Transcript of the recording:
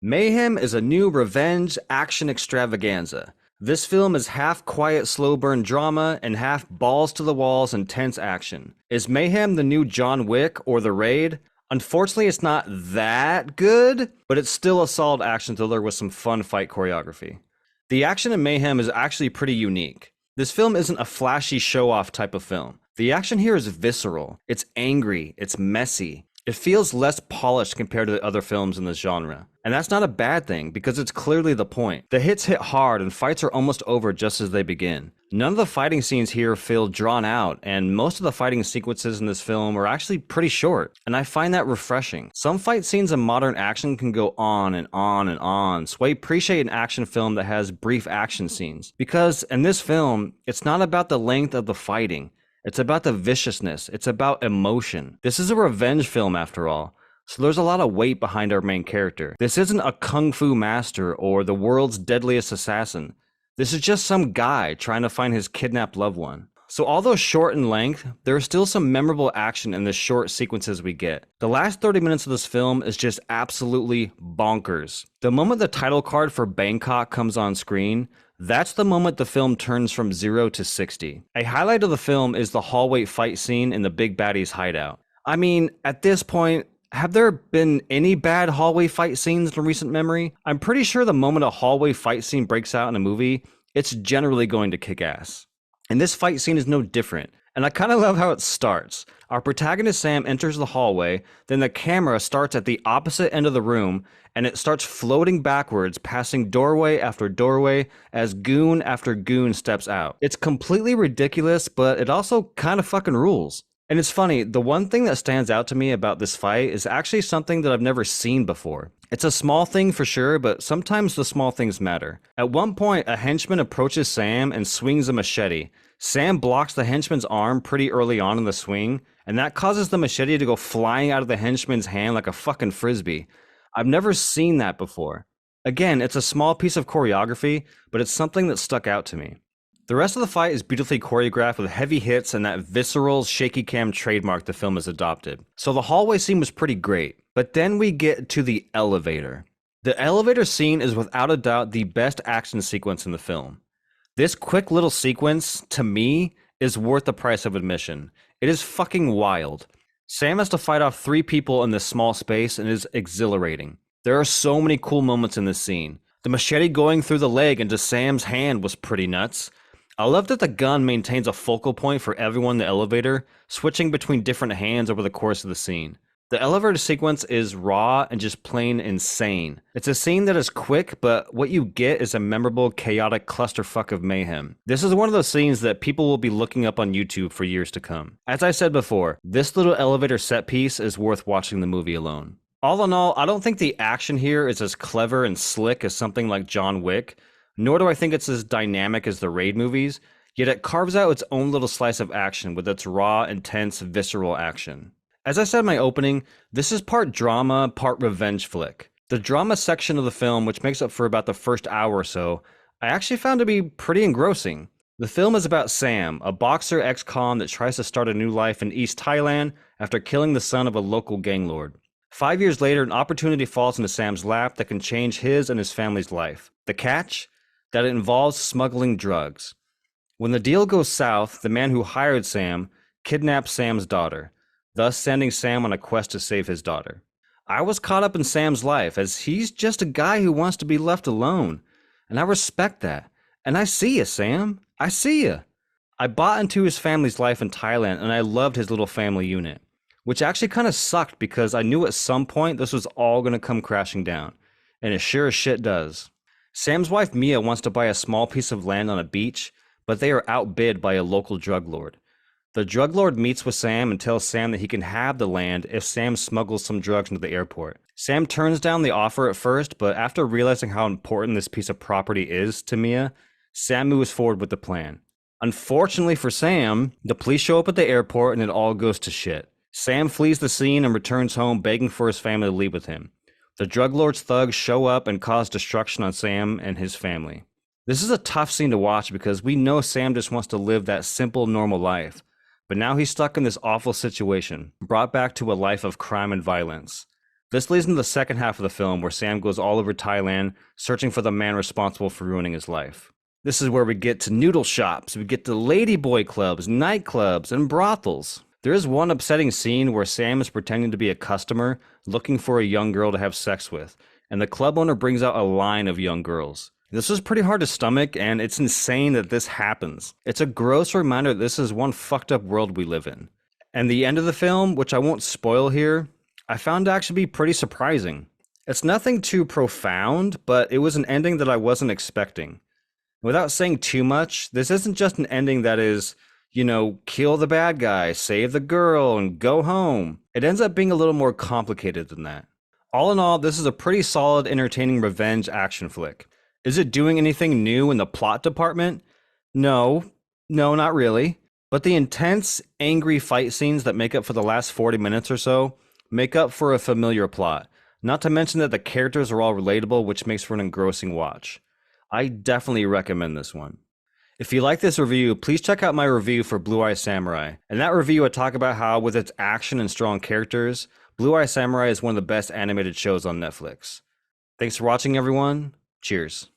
Mayhem is a new revenge action extravaganza. This film is half quiet, slow burn drama and half balls to the walls intense action. Is Mayhem the new John Wick or The Raid? Unfortunately, it's not that good, but it's still a solid action thriller with some fun fight choreography. The action in Mayhem is actually pretty unique. This film isn't a flashy show off type of film. The action here is visceral, it's angry, it's messy. It feels less polished compared to the other films in this genre. And that's not a bad thing, because it's clearly the point. The hits hit hard and fights are almost over just as they begin. None of the fighting scenes here feel drawn out, and most of the fighting sequences in this film are actually pretty short, and I find that refreshing. Some fight scenes in modern action can go on and on and on, so I appreciate an action film that has brief action scenes. Because in this film, it's not about the length of the fighting. It's about the viciousness. It's about emotion. This is a revenge film after all, so there's a lot of weight behind our main character. This isn't a kung fu master or the world's deadliest assassin. This is just some guy trying to find his kidnapped loved one. So although short in length, there is still some memorable action in the short sequences we get. The last 30 minutes of this film is just absolutely bonkers. The moment the title card for Bangkok comes on screen, that's the moment the film turns from 0 to 60. A highlight of the film is the hallway fight scene in the Big Baddie's hideout. I mean, at this point, have there been any bad hallway fight scenes in recent memory? I'm pretty sure the moment a hallway fight scene breaks out in a movie, it's generally going to kick ass. And this fight scene is no different. And I kind of love how it starts. Our protagonist Sam enters the hallway, then the camera starts at the opposite end of the room, and it starts floating backwards, passing doorway after doorway as goon after goon steps out. It's completely ridiculous, but it also kind of fucking rules. And it's funny, the one thing that stands out to me about this fight is actually something that I've never seen before. It's a small thing for sure, but sometimes the small things matter. At one point, a henchman approaches Sam and swings a machete. Sam blocks the henchman's arm pretty early on in the swing, and that causes the machete to go flying out of the henchman's hand like a fucking frisbee. I've never seen that before. Again, it's a small piece of choreography, but it's something that stuck out to me. The rest of the fight is beautifully choreographed with heavy hits and that visceral, shaky cam trademark the film has adopted. So the hallway scene was pretty great, but then we get to the elevator. The elevator scene is without a doubt the best action sequence in the film. This quick little sequence, to me, is worth the price of admission. It is fucking wild. Sam has to fight off 3 people in this small space and it is exhilarating. There are so many cool moments in this scene. The machete going through the leg into Sam's hand was pretty nuts. I love that the gun maintains a focal point for everyone in the elevator, switching between different hands over the course of the scene. The elevator sequence is raw and just plain insane. It's a scene that is quick, but what you get is a memorable, chaotic clusterfuck of mayhem. This is one of those scenes that people will be looking up on YouTube for years to come. As I said before, this little elevator set piece is worth watching the movie alone. All in all, I don't think the action here is as clever and slick as something like John Wick, nor do I think it's as dynamic as the Raid movies, yet it carves out its own little slice of action with its raw, intense, visceral action. As I said in my opening, this is part drama, part revenge flick. The drama section of the film, which makes up for about the first hour or so, I actually found to be pretty engrossing. The film is about Sam, a boxer ex-con that tries to start a new life in East Thailand after killing the son of a local gang lord. 5 years later, an opportunity falls into Sam's lap that can change his and his family's life. The catch? That it involves smuggling drugs. When the deal goes south, the man who hired Sam kidnaps Sam's daughter, thus sending Sam on a quest to save his daughter. I was caught up in Sam's life, as he's just a guy who wants to be left alone, and I respect that. And I see you, Sam. I see you. I bought into his family's life in Thailand, and I loved his little family unit, which actually kind of sucked because I knew at some point this was all going to come crashing down, and it sure as shit does. Sam's wife Mia wants to buy a small piece of land on a beach, but they are outbid by a local drug lord. The drug lord meets with Sam and tells Sam that he can have the land if Sam smuggles some drugs into the airport. Sam turns down the offer at first, but after realizing how important this piece of property is to Mia, Sam moves forward with the plan. Unfortunately for Sam, the police show up at the airport and it all goes to shit. Sam flees the scene and returns home begging for his family to leave with him. The drug lord's thugs show up and cause destruction on Sam and his family. This is a tough scene to watch because we know Sam just wants to live that simple, normal life. But now he's stuck in this awful situation, brought back to a life of crime and violence. This leads into the second half of the film where Sam goes all over Thailand searching for the man responsible for ruining his life. This is where we get to noodle shops, we get to ladyboy clubs, nightclubs, and brothels. There is one upsetting scene where Sam is pretending to be a customer looking for a young girl to have sex with, and the club owner brings out a line of young girls. This is pretty hard to stomach, and it's insane that this happens. It's a gross reminder that this is one fucked up world we live in. And the end of the film, which I won't spoil here, I found to actually be pretty surprising. It's nothing too profound, but it was an ending that I wasn't expecting. Without saying too much, this isn't just an ending that is, kill the bad guy, save the girl, and go home. It ends up being a little more complicated than that. All in all, this is a pretty solid, entertaining revenge action flick. Is it doing anything new in the plot department? No, not really. But the intense, angry fight scenes that make up for the last 40 minutes or so make up for a familiar plot. Not to mention that the characters are all relatable, which makes for an engrossing watch. I definitely recommend this one. If you like this review, please check out my review for Blue Eye Samurai. In that review, I talk about how, with its action and strong characters, Blue Eye Samurai is one of the best animated shows on Netflix. Thanks for watching, everyone. Cheers.